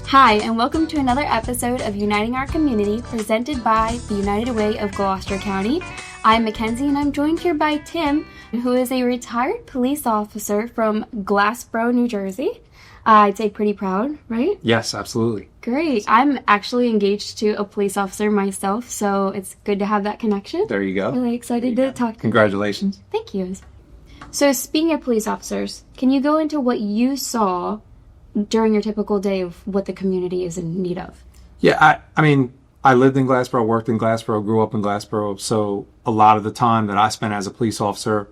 Hi, and welcome to another episode of Uniting Our Community, presented by the United Way of Gloucester County. I'm Mackenzie, and I'm joined here by Tim, who is a retired police officer from Glassboro, New Jersey. I'd say pretty proud, right? Yes, absolutely. Great. I'm actually engaged to a police officer myself, so it's good to have that connection. There you go. Really excited to talk. Congratulations. Thank you. So speaking of police officers, can you go into what you saw during your typical day of what the community is in need of? Yeah, I mean, I lived in Glassboro, worked in Glassboro, grew up in Glassboro, so a lot of the time that I spent as a police officer,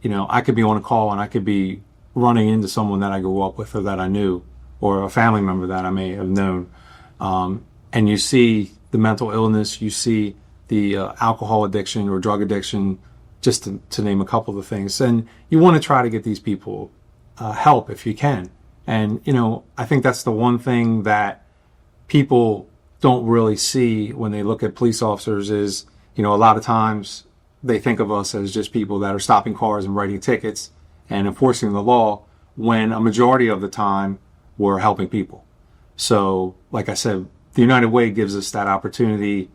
I could be on a call and I could be running into someone that I grew up with or that I knew, or a family member that I may have known. And you see the mental illness, you see the alcohol addiction or drug addiction, just to name a couple of the things. And you want to try to get these people help if you can. And, I think that's the one thing that people don't really see when they look at police officers is, a lot of times they think of us as just people that are stopping cars and writing tickets and enforcing the law, when a majority of the time we're helping people. So, like I said, the United Way gives us that opportunity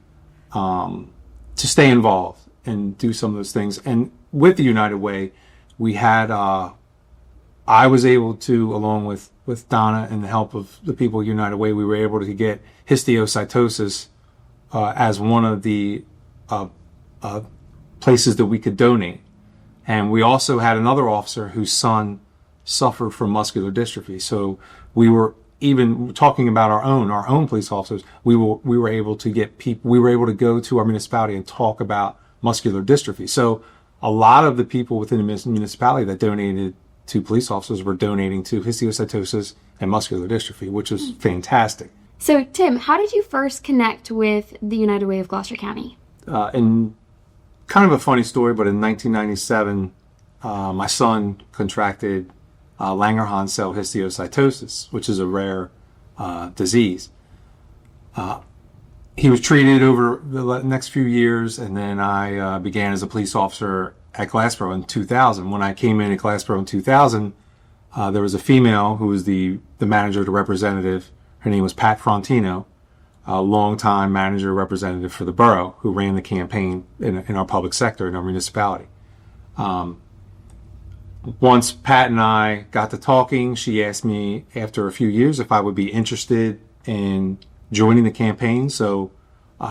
to stay involved and do some of those things. And with the United Way, we had I was able to, along with Donna and the help of the people at United Way, we were able to get histiocytosis as one of the places that we could donate. And we also had another officer whose son suffered from muscular dystrophy. So we were even talking about our own police officers. We were able to get people. We were able to go to our municipality and talk about muscular dystrophy. So a lot of the people within the municipality that donated to police officers were donating to histiocytosis and muscular dystrophy, which was fantastic. So, Tim, how did you first connect with the United Way of Gloucester County? In kind of a funny story, but in 1997, my son contracted Langerhans cell histiocytosis, which is a rare disease. He was treated over the next few years, and then I began as a police officer at Glassboro in 2000. When I came in at Glassboro in 2000, there was a female who was the manager, the representative. Her name was Pat Frontino, a longtime manager representative for the borough, who ran the campaign in our public sector, in our municipality. Once Pat and I got to talking, she asked me after a few years if I would be interested in joining the campaign. So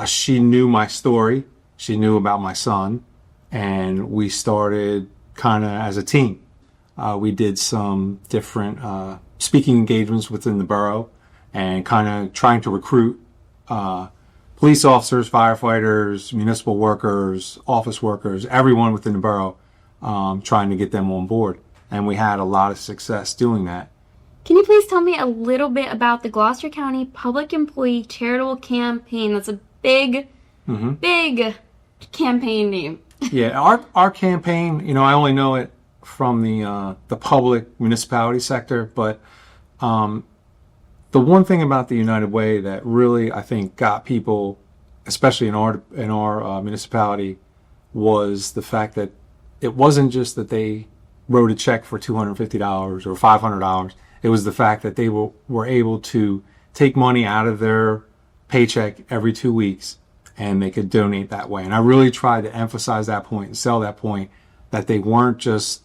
she knew my story. She knew about my son. And we started kind of as a team. We did some different speaking engagements within the borough and kind of trying to recruit police officers, firefighters, municipal workers, office workers, everyone within the borough, trying to get them on board. And we had a lot of success doing that. Can you please tell me a little bit about the Gloucester County Public Employee Charitable Campaign? That's a big campaign name. Yeah, our campaign, I only know it from the public municipality sector, but the one thing about the United Way that really, I think, got people, especially in our municipality, was the fact that it wasn't just that they wrote a check for $250 or $500. It was the fact that they were able to take money out of their paycheck every 2 weeks, and they could donate that way. And I really tried to emphasize that point and sell that point, that they weren't just,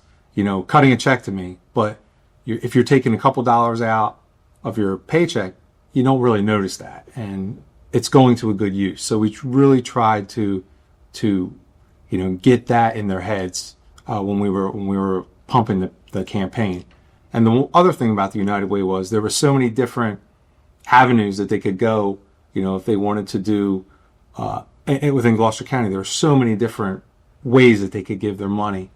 cutting a check to me, but if you're taking a couple dollars out of your paycheck, you don't really notice that. And it's going to a good use. So we really tried to get that in their heads when we were pumping the campaign. And the other thing about the United Way was there were so many different avenues that they could go, if they wanted to do within Gloucester County, there are so many different ways that they could give their money.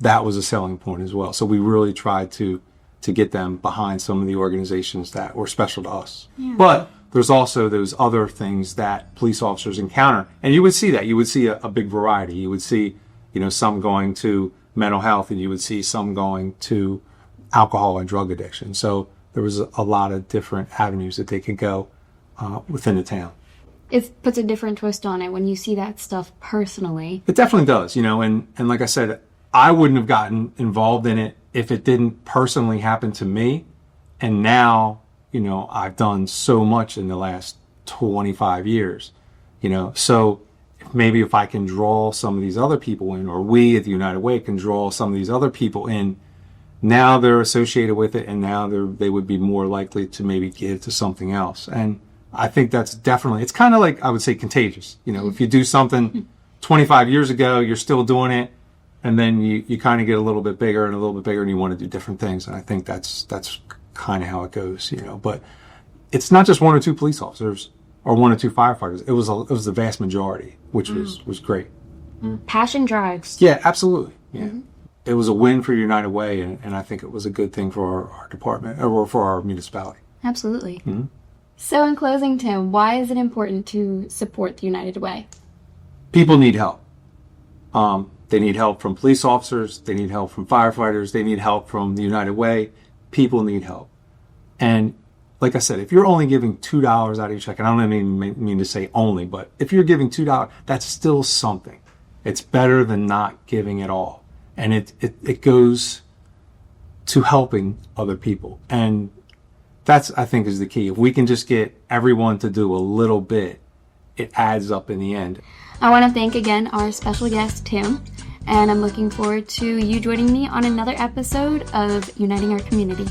That was a selling point as well. So we really tried to get them behind some of the organizations that were special to us. Yeah. But there's also those other things that police officers encounter. And you would see that. You would see a big variety. You would see, some going to mental health, and you would see some going to alcohol and drug addiction. So there was a lot of different avenues that they could go within the town. It puts a different twist on it when you see that stuff personally. It definitely does, and like I said, I wouldn't have gotten involved in it if it didn't personally happen to me. And now I've done so much in the last 25 years, so maybe if I can draw some of these other people in, or we at the United Way can draw some of these other people in, now they're associated with it, and now they would be more likely to maybe give to something else. And I think that's definitely, it's kind of like, I would say, contagious. If you do something 25 years ago, you're still doing it, and then you kind of get a little bit bigger and a little bit bigger, and you want to do different things. And I think that's kind of how it goes, But it's not just one or two police officers or one or two firefighters. It was the vast majority, which was great. Passion drives. Yeah, absolutely. Yeah. It was a win for United Way, and I think it was a good thing for our department, or for our municipality. Absolutely. So in closing, Tim, why is it important to support the United Way? People need help. They need help from police officers. They need help from firefighters. They need help from the United Way. People need help. And like I said, if you're only giving $2 out of your check, and I don't mean to say only, but if you're giving $2, that's still something. It's better than not giving at all. And it goes to helping other people. And that's, I think, is the key. If we can just get everyone to do a little bit, it adds up in the end. I want to thank again our special guest, Tim, and I'm looking forward to you joining me on another episode of Uniting Our Community.